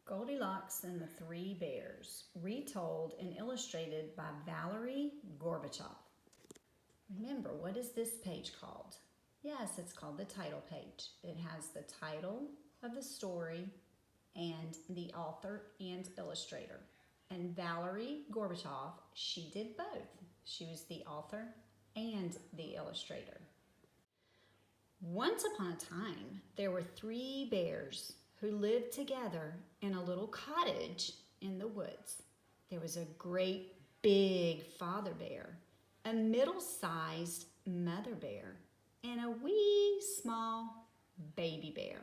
Goldilocks and the Three Bears, retold and illustrated by Valeri Gorbachev. Remember, what is this page called? Yes, it's called the title page. It has the title of the story and the author and illustrator. And Valeri Gorbachev, she did both. She was the author and the illustrator. Once upon a time, there were three bears who lived together in a little cottage in the woods. There was a great big father bear, a middle-sized mother bear, and a wee small baby bear.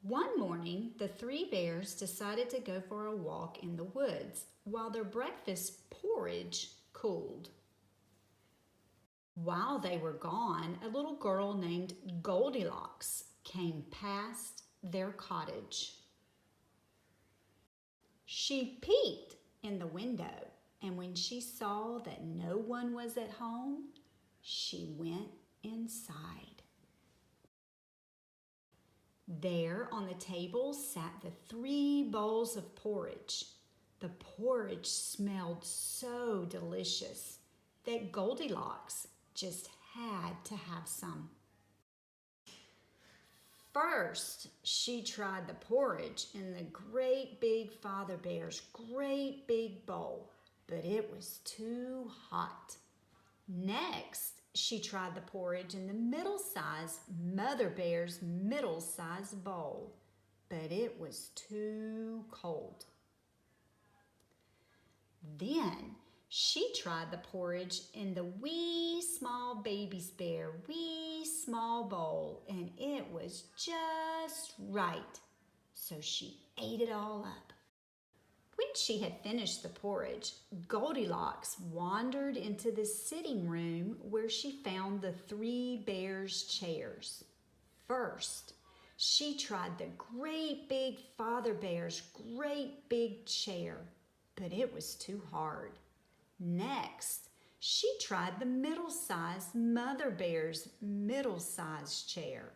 One morning, the three bears decided to go for a walk in the woods while their breakfast porridge cooled. While they were gone, a little girl named Goldilocks came past their cottage. She peeked in the window, and when she saw that no one was at home, she went inside. There on the table sat the three bowls of porridge. The porridge smelled so delicious that Goldilocks just had to have some. First, she tried the porridge in the great big father bear's great big bowl, but it was too hot. Next, she tried the porridge in the middle-sized mother bear's middle-sized bowl, but it was too cold. Then, she tried the porridge in the wee small baby's bear wee small bowl, and it was just right. So she ate it all up. When she had finished the porridge, Goldilocks wandered into the sitting room where she found the three bears' chairs. First, she tried the great big father bear's great big chair, but it was too hard. Next, she tried the middle-sized mother bear's middle-sized chair,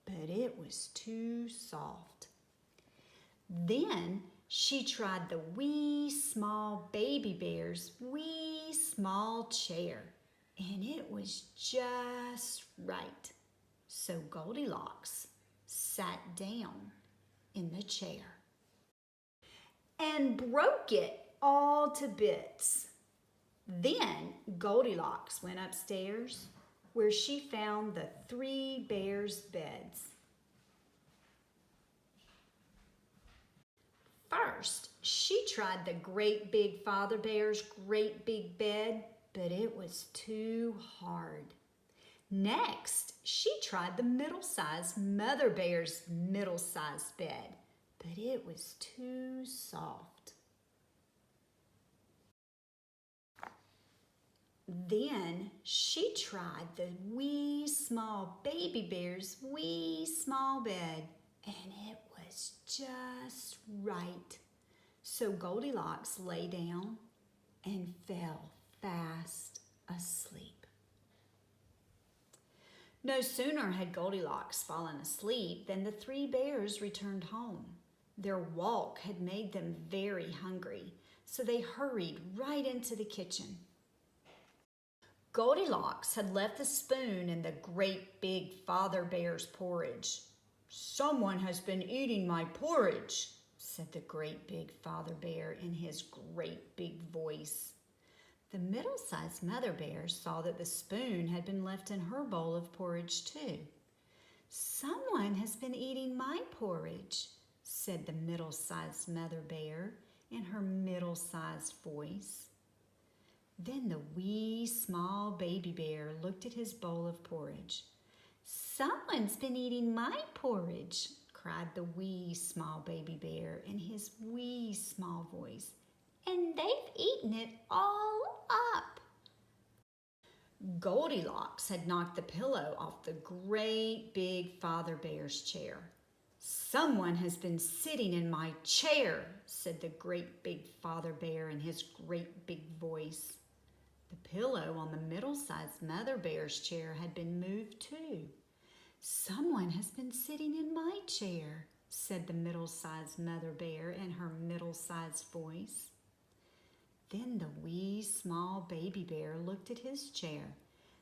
but it was too soft. Then she tried the wee small baby bear's wee small chair, and it was just right. So Goldilocks sat down in the chair and broke it all to bits. Then Goldilocks went upstairs where she found the three bears' beds. First, she tried the great big father bear's great big bed, but it was too hard. Next, she tried the middle-sized mother bear's middle-sized bed, but it was too soft. Then she tried the wee small baby bear's wee small bed, and it was just right. So Goldilocks lay down and fell fast asleep. No sooner had Goldilocks fallen asleep than the three bears returned home. Their walk had made them very hungry, so they hurried right into the kitchen. Goldilocks had left the spoon in the great big father bear's porridge. "Someone has been eating my porridge," said the great big father bear in his great big voice. The middle-sized mother bear saw that the spoon had been left in her bowl of porridge too. "Someone has been eating my porridge," said the middle-sized mother bear in her middle-sized voice. Then the wee small baby bear looked at his bowl of porridge. "Someone's been eating my porridge," cried the wee small baby bear in his wee small voice, "and they've eaten it all up." Goldilocks had knocked the pillow off the great big father bear's chair. "Someone has been sitting in my chair," said the great big father bear in his great big voice. The pillow on the middle-sized mother bear's chair had been moved too. "Someone has been sitting in my chair," said the middle-sized mother bear in her middle-sized voice. Then the wee small baby bear looked at his chair.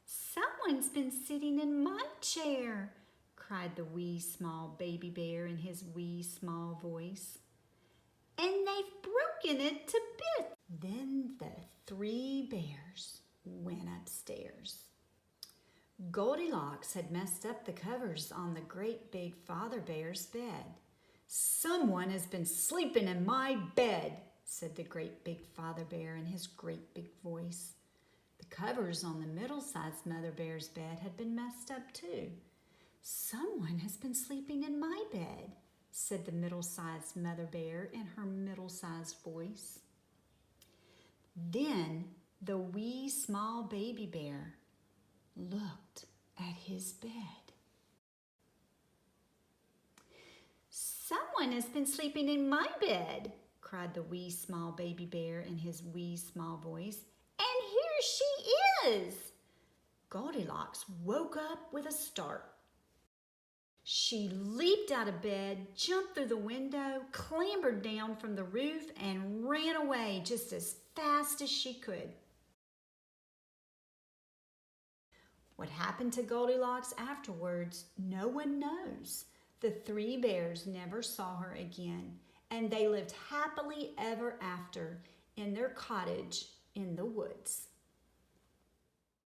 "Someone's been sitting in my chair," cried the wee small baby bear in his wee small voice. "And they've broken it to bits." Then the three bears went upstairs. Goldilocks had messed up the covers on the great big father bear's bed. "Someone has been sleeping in my bed," said the great big father bear in his great big voice. The covers on the middle-sized mother bear's bed had been messed up too. "Someone has been sleeping in my bed," said the middle-sized mother bear in her middle-sized voice. Then the wee small baby bear looked at his bed. "Someone has been sleeping in my bed," cried the wee small baby bear in his wee small voice. "And here she is!" Goldilocks woke up with a start. She leaped out of bed, jumped through the window, clambered down from the roof, and ran away just as fast as she could. What happened to Goldilocks afterwards, no one knows. The three bears never saw her again, and they lived happily ever after in their cottage in the woods.